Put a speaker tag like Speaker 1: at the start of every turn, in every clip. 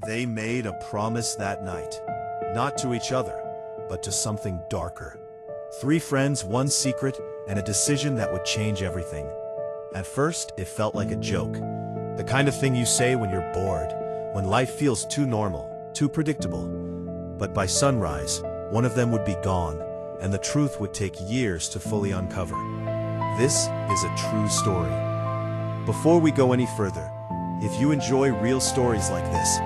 Speaker 1: They made a promise that night, not to each other, but to something darker. Three friends, one secret, and a decision that would change everything. At first, it felt like a joke. The kind of thing you say when you're bored, when life feels too normal, too predictable. But by sunrise, one of them would be gone, and the truth would take years to fully uncover. This is a true story. Before we go any further, if you enjoy real stories like this,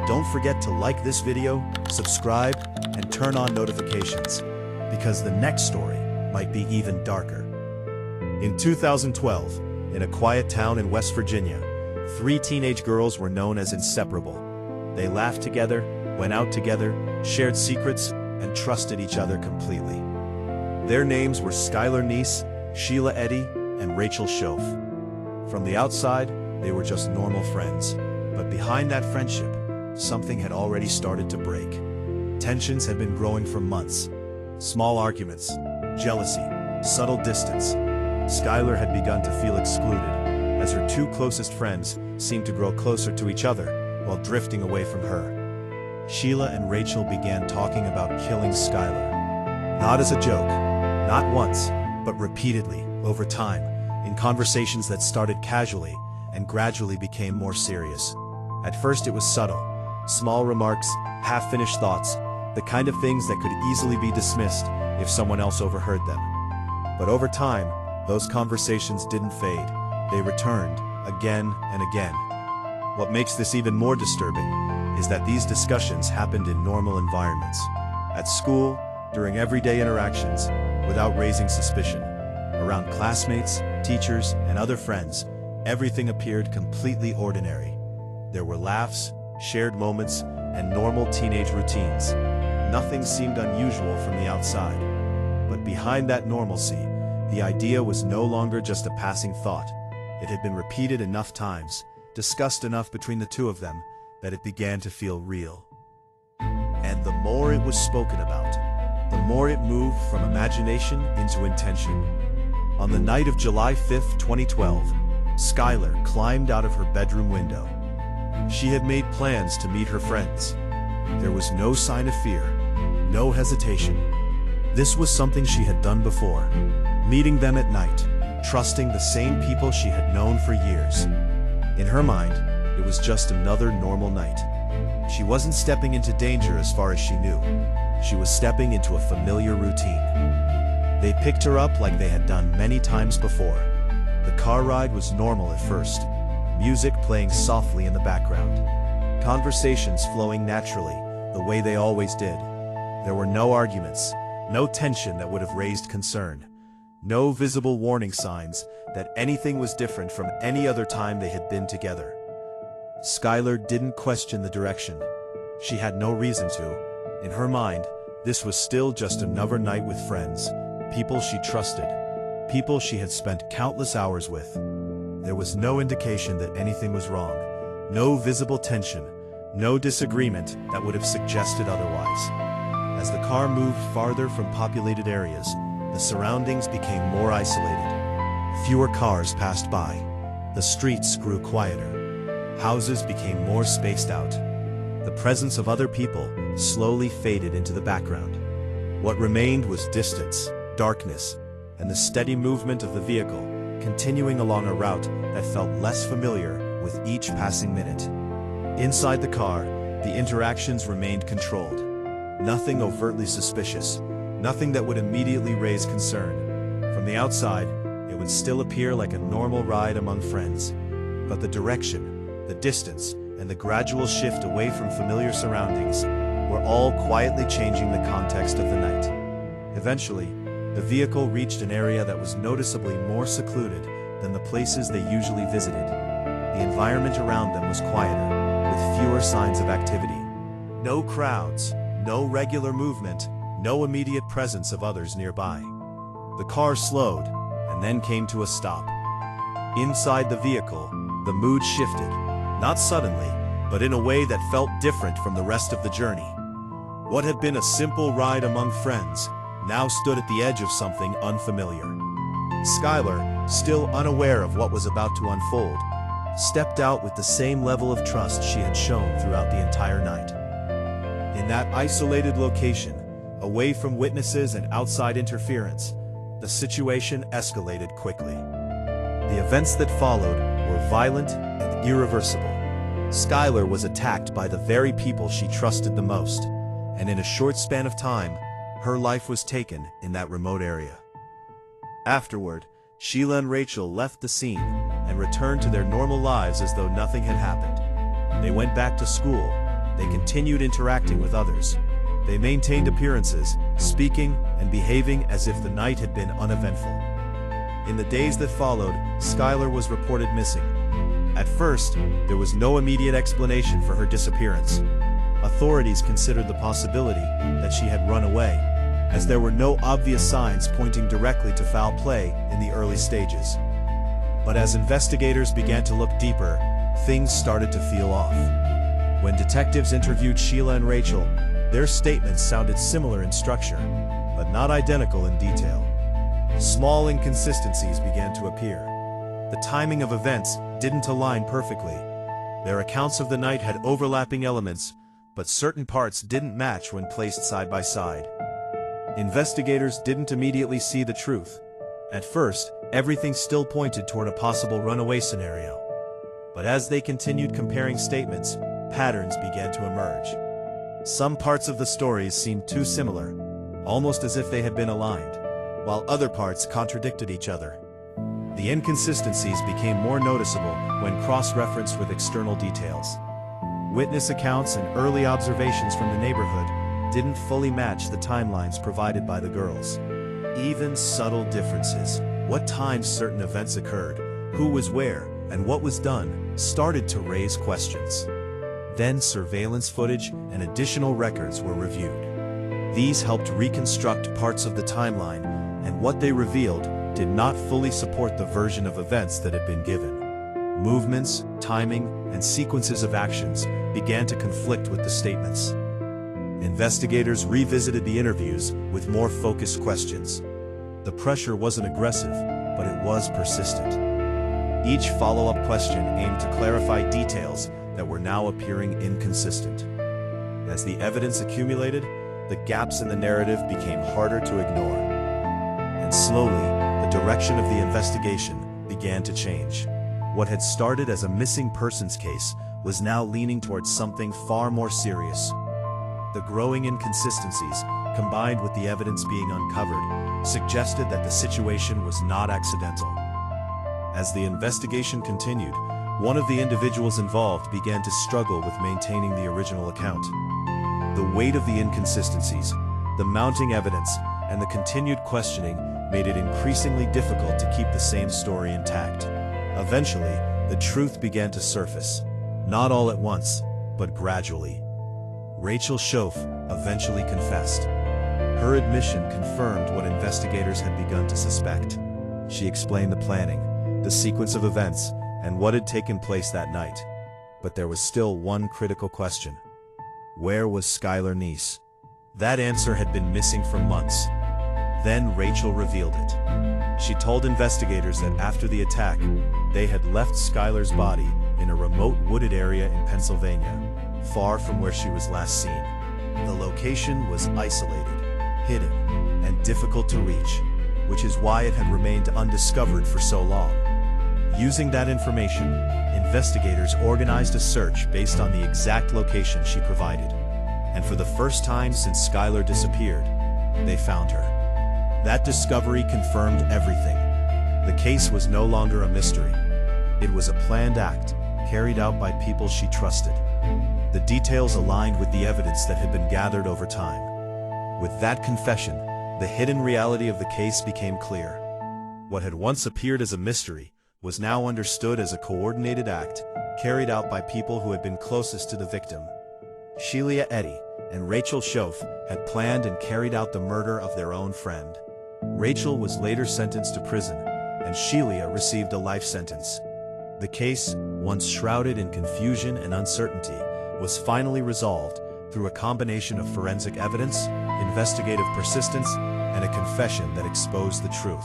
Speaker 1: don't forget to like this video, subscribe, and turn on notifications, because the next story might be even darker. In 2012, in a quiet town in West Virginia, three teenage girls were known as inseparable. They laughed together, went out together, shared secrets, and trusted each other completely. Their names were Skylar Neese, Sheila Eddy, and Rachel Schoaf. From the outside, they were just normal friends, but behind that friendship, something had already started to break. Tensions had been growing for months. Small arguments, jealousy, subtle distance. Skylar had begun to feel excluded, as her two closest friends seemed to grow closer to each other while drifting away from her. Sheila and Rachel began talking about killing Skylar. Not as a joke, not once, but repeatedly, over time, in conversations that started casually and gradually became more serious. At first it was subtle, small remarks, half-finished thoughts, the kind of things that could easily be dismissed if someone else overheard them. But over time, those conversations didn't fade. They returned, again and again. What makes this even more disturbing is that these discussions happened in normal environments. At school, during everyday interactions, without raising suspicion. Around classmates, teachers, and other friends, everything appeared completely ordinary. There were laughs, shared moments, and normal teenage routines. Nothing seemed unusual from the outside. But behind that normalcy, the idea was no longer just a passing thought. It had been repeated enough times, discussed enough between the two of them, that it began to feel real. And the more it was spoken about, the more it moved from imagination into intention. On the night of July 5, 2012, Skylar climbed out of her bedroom window. She had made plans to meet her friends. There was no sign of fear, no hesitation. This was something she had done before, meeting them at night, trusting the same people she had known for years. In her mind, it was just another normal night. She wasn't stepping into danger as far as she knew. She was stepping into a familiar routine. They picked her up like they had done many times before. The car ride was normal at first, music playing softly in the background. Conversations flowing naturally, the way they always did. There were no arguments, no tension that would have raised concern. No visible warning signs that anything was different from any other time they had been together. Skylar didn't question the direction. She had no reason to. In her mind, this was still just another night with friends, people she trusted, people she had spent countless hours with. There was no indication that anything was wrong, no visible tension, no disagreement that would have suggested otherwise. As the car moved farther from populated areas, the surroundings became more isolated. Fewer cars passed by. The streets grew quieter. Houses became more spaced out. The presence of other people slowly faded into the background. What remained was distance, darkness, and the steady movement of the vehicle, continuing along a route that felt less familiar with each passing minute. Inside the car, the interactions remained controlled. Nothing overtly suspicious, nothing that would immediately raise concern. From the outside, it would still appear like a normal ride among friends. But the direction, the distance, and the gradual shift away from familiar surroundings were all quietly changing the context of the night. Eventually, the vehicle reached an area that was noticeably more secluded than the places they usually visited. The environment around them was quieter, with fewer signs of activity. No crowds, no regular movement, no immediate presence of others nearby. The car slowed, and then came to a stop. Inside the vehicle, the mood shifted, not suddenly, but in a way that felt different from the rest of the journey. What had been a simple ride among friends now stood at the edge of something unfamiliar. Skylar, still unaware of what was about to unfold, stepped out with the same level of trust she had shown throughout the entire night. In that isolated location, away from witnesses and outside interference, the situation escalated quickly. The events that followed were violent and irreversible. Skylar was attacked by the very people she trusted the most, and in a short span of time, her life was taken in that remote area. Afterward, Sheila and Rachel left the scene and returned to their normal lives as though nothing had happened. They went back to school. They continued interacting with others. They maintained appearances, speaking and behaving as if the night had been uneventful. In the days that followed, Skylar was reported missing. At first, there was no immediate explanation for her disappearance. Authorities considered the possibility that she had run away, as there were no obvious signs pointing directly to foul play in the early stages. But as investigators began to look deeper, things started to feel off. When detectives interviewed Sheila and Rachel, their statements sounded similar in structure, but not identical in detail. Small inconsistencies began to appear. The timing of events didn't align perfectly. Their accounts of the night had overlapping elements, but certain parts didn't match when placed side by side. Investigators didn't immediately see the truth. At first, everything still pointed toward a possible runaway scenario. But as they continued comparing statements, patterns began to emerge. Some parts of the stories seemed too similar, almost as if they had been aligned, while other parts contradicted each other. The inconsistencies became more noticeable when cross-referenced with external details. Witness accounts and early observations from the neighborhood didn't fully match the timelines provided by the girls. Even subtle differences, what times certain events occurred, who was where, and what was done, started to raise questions. Then surveillance footage and additional records were reviewed. These helped reconstruct parts of the timeline, and what they revealed did not fully support the version of events that had been given. Movements, timing, and sequences of actions began to conflict with the statements. Investigators revisited the interviews with more focused questions. The pressure wasn't aggressive, but it was persistent. Each follow-up question aimed to clarify details that were now appearing inconsistent. As the evidence accumulated, the gaps in the narrative became harder to ignore. And slowly, the direction of the investigation began to change. What had started as a missing persons case was now leaning towards something far more serious. The growing inconsistencies, combined with the evidence being uncovered, suggested that the situation was not accidental. As the investigation continued, one of the individuals involved began to struggle with maintaining the original account. The weight of the inconsistencies, the mounting evidence, and the continued questioning made it increasingly difficult to keep the same story intact. Eventually, the truth began to surface, not all at once, but gradually. Rachel Schoaf eventually confessed. Her admission confirmed what investigators had begun to suspect. She explained the planning, the sequence of events, and what had taken place that night. But there was still one critical question. Where was Skylar Neese? That answer had been missing for months. Then Rachel revealed it. She told investigators that after the attack, they had left Skylar's body in a remote wooded area in Pennsylvania, far from where she was last seen. The location was isolated, hidden, and difficult to reach, which is why it had remained undiscovered for so long. Using that information, investigators organized a search based on the exact location she provided. And for the first time since Skylar disappeared, they found her. That discovery confirmed everything. The case was no longer a mystery. It was a planned act, carried out by people she trusted. The details aligned with the evidence that had been gathered over time. With that confession, the hidden reality of the case became clear. What had once appeared as a mystery was now understood as a coordinated act, carried out by people who had been closest to the victim. Sheila Eddy and Rachel Schoaf had planned and carried out the murder of their own friend. Rachel was later sentenced to prison, and Sheila received a life sentence. The case, once shrouded in confusion and uncertainty, was finally resolved through a combination of forensic evidence, investigative persistence, and a confession that exposed the truth.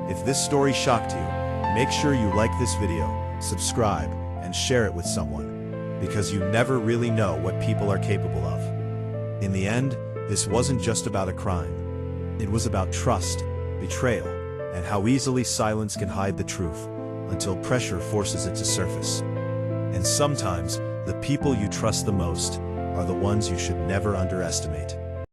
Speaker 1: If this story shocked you, make sure you like this video, subscribe, and share it with someone, because you never really know what people are capable of. In the end, this wasn't just about a crime. It was about trust, betrayal, and how easily silence can hide the truth until pressure forces it to surface. And sometimes, the people you trust the most are the ones you should never underestimate.